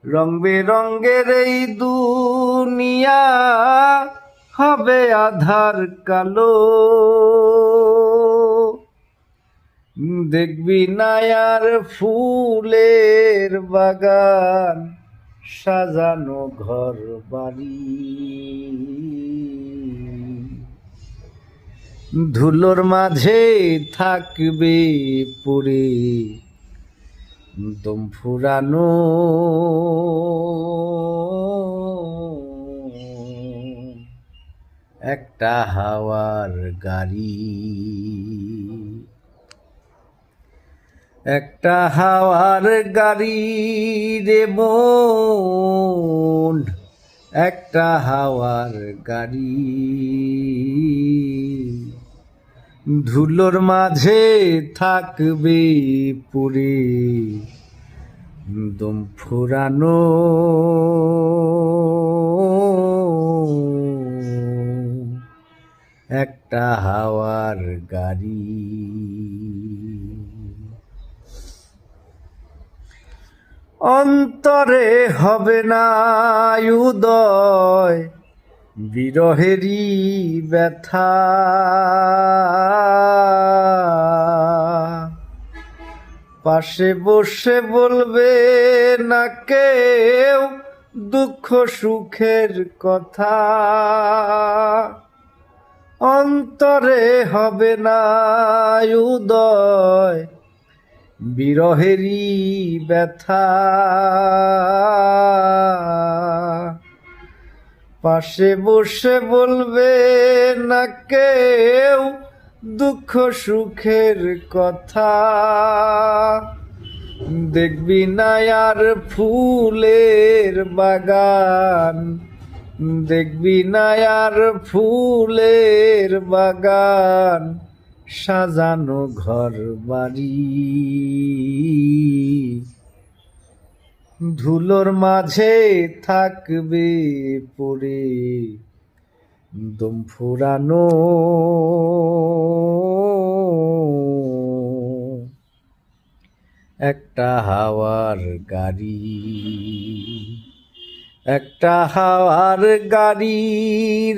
রং বেরঙ্গের এই দুনিয়া হবে আধার কালো, দেখবি না আর ফুলের বাগান, সাজানো ঘর বাড়ি। ধুলোর মাঝে থাকবে পড়ে দম ফুরানো, একটা হাওয়ার গাড়ি। একটা হাওয়ার গাড়ি রে মন, একটা হাওয়ার গাড়ি। ধুলোর মাঝে থাকবে পুরে দম ফুরানো, একটা হাওয়ার গাড়ি। অন্তরে হবে না উদয় বিরহেরই ব্যথা, পাশে বসে বলবে না কেউ দুঃখ সুখের কথা। অন্তরে হবে না উদয় বিরহেরই ব্যথা, পাশে বসে বলবে না কেউ দুঃখ সুখের কথা। দেখবি না আর ফুলের বাগান, দেখবি না আর ফুলের বাগান, সাজানো ঘর বাড়ি। ধুলোর মাঝে থাকবে পড়ে দম ফুরানো, একটা হাওয়ার গাড়ি। একটা হাওয়ার গাড়ি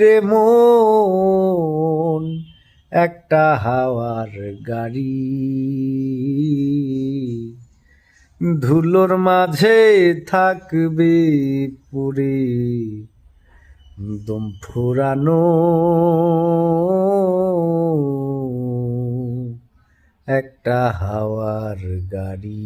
রে মন, একটা হাওয়ার গাড়ি। ধুলোর মাঝে থাকবে পুরে দম ফুরানো, একটা হাওয়ার গাড়ি।